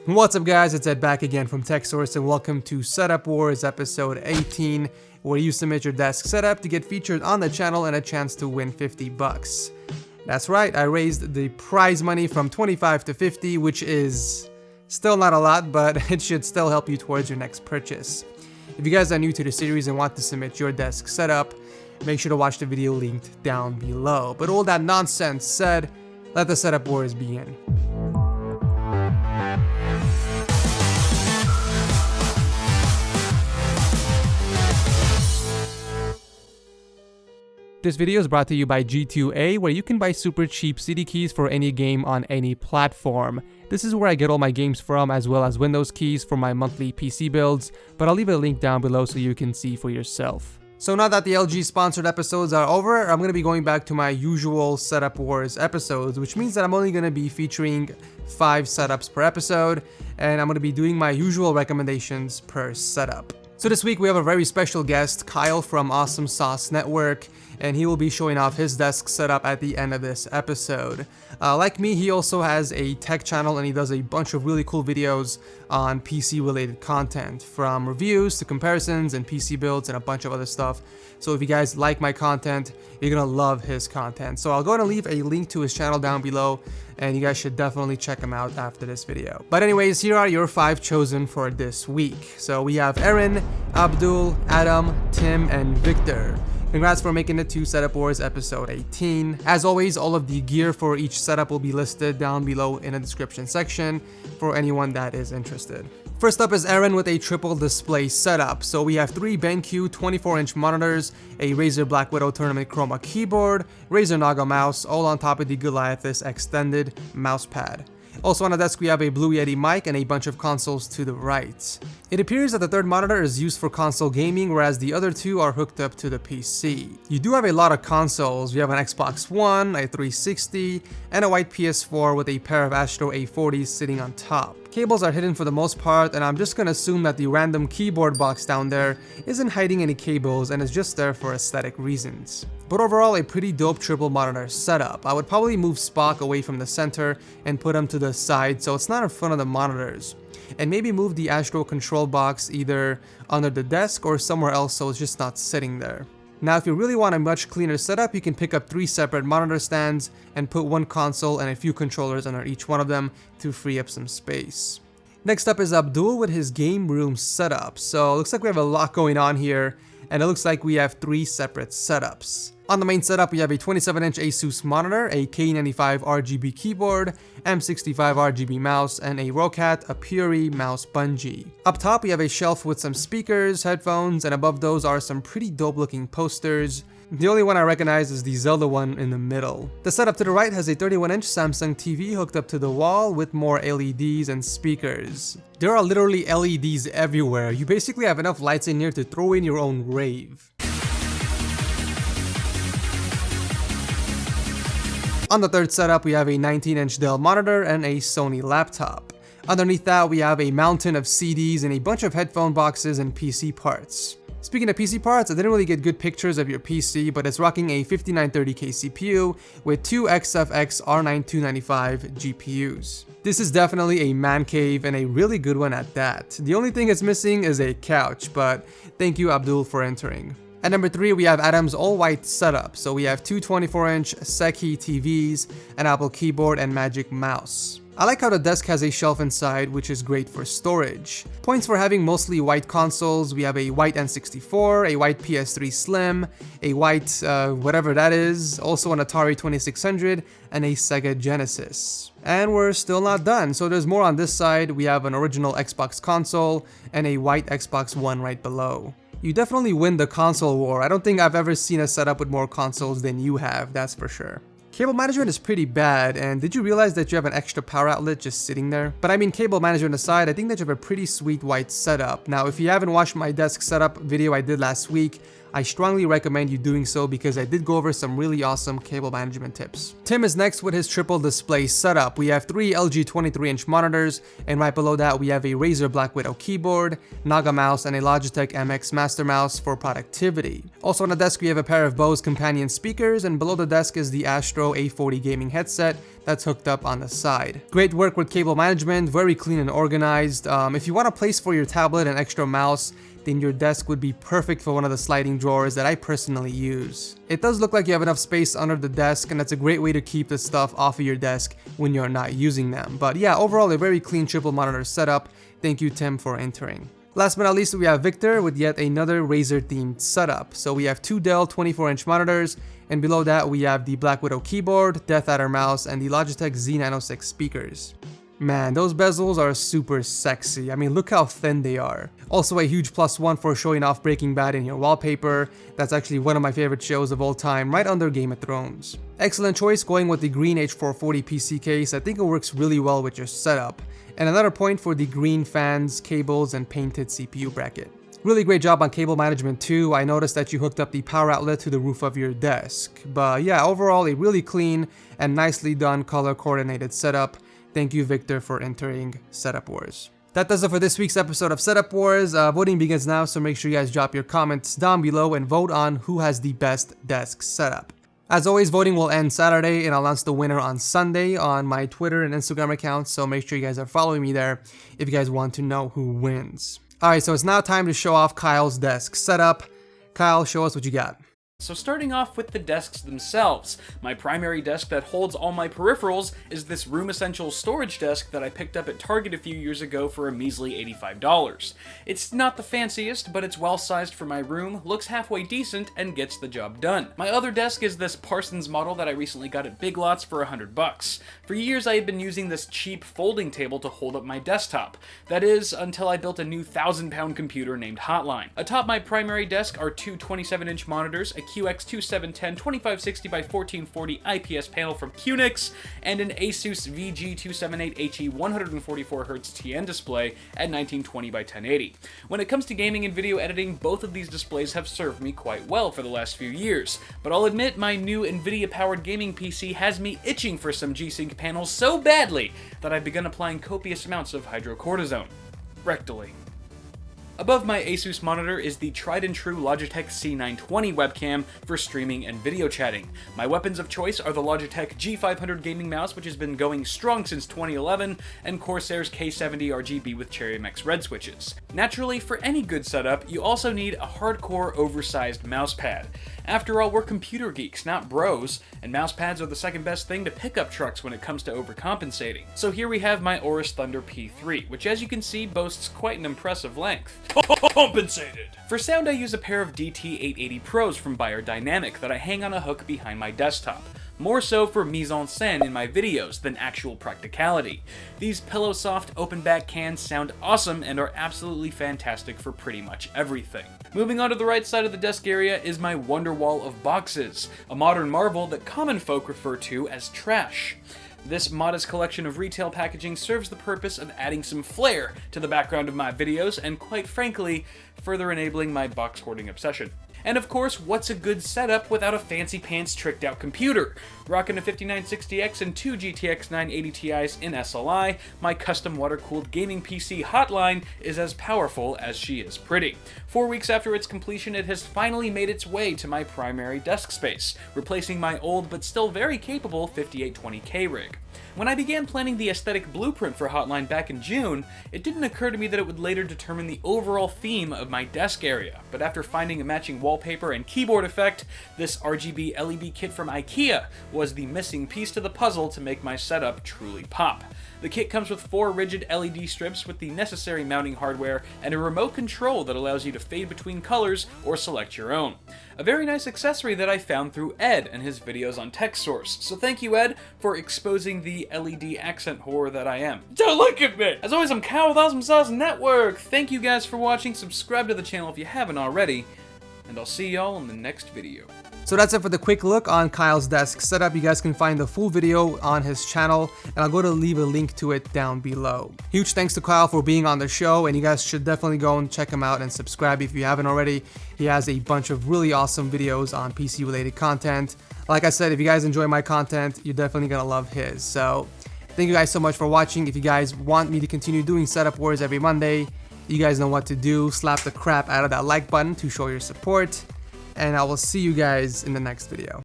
What's up guys, it's Ed back again from TechSource and welcome to Setup Wars episode 18, where you submit your desk setup to get featured on the channel and a chance to win 50 bucks. That's right, I raised the prize money from 25 to 50, which is still not a lot, but it should still help you towards your next purchase. If you guys are new to the series and want to submit your desk setup, make sure to watch the video linked down below. But all that nonsense said, let the Setup Wars begin. This video is brought to you by G2A, where you can buy super cheap CD keys for any game on any platform. This is where I get all my games from, as well as Windows keys for my monthly PC builds, but I'll leave a link down below so you can see for yourself. So now that the LG sponsored episodes are over, I'm going to be going back to my usual Setup Wars episodes, which means that I'm only going to be featuring 5 setups per episode, and I'm going to be doing my usual recommendations per setup. So this week we have a very special guest, Kyle from Awesomesauce Network, and he will be showing off his desk setup at the end of this episode. Like me, he also has a tech channel and he does a bunch of really cool videos on PC related content, from reviews to comparisons and PC builds and a bunch of other stuff. So if you guys like my content, you're gonna love his content. So I'll go ahead and leave a link to his channel down below, and you guys should definitely check him out after this video. But anyways, here are your 5 chosen for this week. So we have Aaron, Abdul, Adam, Tim, and Viktor. Congrats for making it to Setup Wars episode 18. As always, all of the gear for each setup will be listed down below in the description section for anyone that is interested. First up is Aaron with a triple display setup. So we have 3 BenQ 24-inch monitors, a Razer Black Widow Tournament Chroma keyboard, Razer Naga mouse, all on top of the Goliathus extended mousepad. Also on the desk we have a Blue Yeti mic and a bunch of consoles to the right. It appears that the third monitor is used for console gaming, whereas the other 2 are hooked up to the PC. You do have a lot of consoles. We have an Xbox One, a 360, and a white PS4 with a pair of Astro A40s sitting on top. Cables are hidden for the most part, and I'm just gonna assume that the random keyboard box down there isn't hiding any cables and is just there for aesthetic reasons. But overall, a pretty dope triple monitor setup. I would probably move Spock away from the center and put him to the side so it's not in front of the monitors. And maybe move the Astro control box either under the desk or somewhere else so it's just not sitting there. Now if you really want a much cleaner setup, you can pick up 3 separate monitor stands and put 1 console and a few controllers under each one of them to free up some space. Next up is Abdul with his game room setup. So it looks like we have a lot going on here, and it looks like we have 3 separate setups. On the main setup, we have a 27-inch Asus monitor, a K95 RGB keyboard, M65 RGB mouse, and a Rocat Apuri mouse bungee. Up top, we have a shelf with some speakers, headphones, and above those are some pretty dope looking posters. The only one I recognize is the Zelda one in the middle. The setup to the right has a 31-inch Samsung TV hooked up to the wall with more LEDs and speakers. There are literally LEDs everywhere. You basically have enough lights in here to throw in your own rave. On the third setup, we have a 19-inch Dell monitor and a Sony laptop. Underneath that, we have a mountain of CDs and a bunch of headphone boxes and PC parts. Speaking of PC parts, I didn't really get good pictures of your PC, but it's rocking a 5930K CPU with 2 XFX R9 295 GPUs. This is definitely a man cave and a really good one at that. The only thing it's missing is a couch, but thank you Abdul for entering. At number 3, we have Adam's all-white setup. So we have 2 24-inch Seki TVs, an Apple keyboard, and Magic Mouse. I like how the desk has a shelf inside, which is great for storage. Points for having mostly white consoles: we have a white N64, a white PS3 Slim, a white whatever that is, also an Atari 2600, and a Sega Genesis. And we're still not done, so there's more on this side. We have an original Xbox console and a white Xbox One right below. You definitely win the console war. I don't think I've ever seen a setup with more consoles than you have, that's for sure. Cable management is pretty bad, and did you realize that you have an extra power outlet just sitting there? But I mean, cable management aside, I think that you have a pretty sweet white setup. Now, if you haven't watched my desk setup video I did last week, I strongly recommend you doing so because I did go over some really awesome cable management tips. Tim is next with his triple display setup. We have 3 LG 23-inch monitors, and right below that we have a Razer Black Widow keyboard, Naga mouse, and a Logitech MX Master Mouse for productivity. Also on the desk we have a pair of Bose companion speakers, and below the desk is the Astro A40 gaming headset that's hooked up on the side. Great work with cable management, very clean and organized. If you want a place for your tablet and extra mouse, then your desk would be perfect for one of the sliding drawers that I personally use. It does look like you have enough space under the desk, and that's a great way to keep the stuff off of your desk when you're not using them. But yeah, overall a very clean triple monitor setup. Thank you, Tim, for entering. Last but not least, we have Viktor with yet another Razer themed setup. So we have 2 Dell 24-inch monitors, and below that we have the Black Widow keyboard, Death Adder mouse, and the Logitech Z906 speakers. Man, those bezels are super sexy. I mean, look how thin they are. Also a huge +1 for showing off Breaking Bad in your wallpaper. That's actually one of my favorite shows of all time, right under Game of Thrones. Excellent choice going with the green H440 PC case. I think it works really well with your setup. And another point for the green fans, cables, and painted CPU bracket. Really great job on cable management too. I noticed that you hooked up the power outlet to the roof of your desk. But yeah, overall a really clean and nicely done color coordinated setup. Thank you, Viktor, for entering Setup Wars. That does it for this week's episode of Setup Wars. Voting begins now, so make sure you guys drop your comments down below and vote on who has the best desk setup. As always, voting will end Saturday, and I'll announce the winner on Sunday on my Twitter and Instagram accounts, so make sure you guys are following me there if you guys want to know who wins. Alright, so it's now time to show off Kyle's desk setup. Kyle, show us what you got. So starting off with the desks themselves, my primary desk that holds all my peripherals is this Room Essentials storage desk that I picked up at Target a few years ago for a measly $85. It's not the fanciest, but it's well sized for my room, looks halfway decent, and gets the job done. My other desk is this Parsons model that I recently got at Big Lots for $100. For years I had been using this cheap folding table to hold up my desktop. That is, until I built a new 1,000-pound computer named Hotline. Atop my primary desk are 2 27-inch monitors, a QX2710 2560x1440 IPS panel from Qnix, and an Asus VG278HE 144Hz TN display at 1920x1080. When it comes to gaming and video editing, both of these displays have served me quite well for the last few years, but I'll admit my new Nvidia-powered gaming PC has me itching for some G-Sync panels so badly that I've begun applying copious amounts of hydrocortisone. Rectally. Above my Asus monitor is the tried and true Logitech C920 webcam for streaming and video chatting. My weapons of choice are the Logitech G500 gaming mouse, which has been going strong since 2011, and Corsair's K70 RGB with Cherry MX red switches. Naturally, for any good setup, you also need a hardcore oversized mousepad. After all, we're computer geeks, not bros, and mousepads are the second best thing to pickup trucks when it comes to overcompensating. So here we have my Aorus Thunder P3, which as you can see boasts quite an impressive length. Compensated! For sound I use a pair of DT880 Pros from Beyerdynamic that I hang on a hook behind my desktop. More so for mise-en-scène in my videos than actual practicality. These pillow-soft open-back cans sound awesome and are absolutely fantastic for pretty much everything. Moving on to the right side of the desk area is my wonder wall of boxes, a modern marvel that common folk refer to as trash. This modest collection of retail packaging serves the purpose of adding some flair to the background of my videos and, quite frankly, further enabling my box hoarding obsession. And of course, what's a good setup without a fancy pants tricked out computer? Rocking a 5960X and 2 GTX 980 Ti's in SLI, my custom water-cooled gaming PC Hotline is as powerful as she is pretty. 4 weeks after its completion, it has finally made its way to my primary desk space, replacing my old but still very capable 5820K rig. When I began planning the aesthetic blueprint for Hotline back in June, it didn't occur to me that it would later determine the overall theme of my desk area, but after finding a matching wallpaper and keyboard effect, this RGB LED kit from IKEA was the missing piece to the puzzle to make my setup truly pop. The kit comes with 4 rigid LED strips with the necessary mounting hardware and a remote control that allows you to fade between colors or select your own. A very nice accessory that I found through Ed and his videos on TechSource, so thank you Ed for exposing the LED accent whore that I am. Don't look at me! As always, I'm Kyle with Awesomesauce Network! Thank you guys for watching, subscribe to the channel if you haven't already, and I'll see y'all in the next video. So that's it for the quick look on Kyle's desk setup. You guys can find the full video on his channel, and I'll go to leave a link to it down below. Huge thanks to Kyle for being on the show, and you guys should definitely go and check him out and subscribe if you haven't already. He has a bunch of really awesome videos on PC related content. Like I said, if you guys enjoy my content, you're definitely gonna love his. So thank you guys so much for watching. If you guys want me to continue doing setup wars every Monday, you guys know what to do. Slap the crap out of that like button to show your support. And I will see you guys in the next video.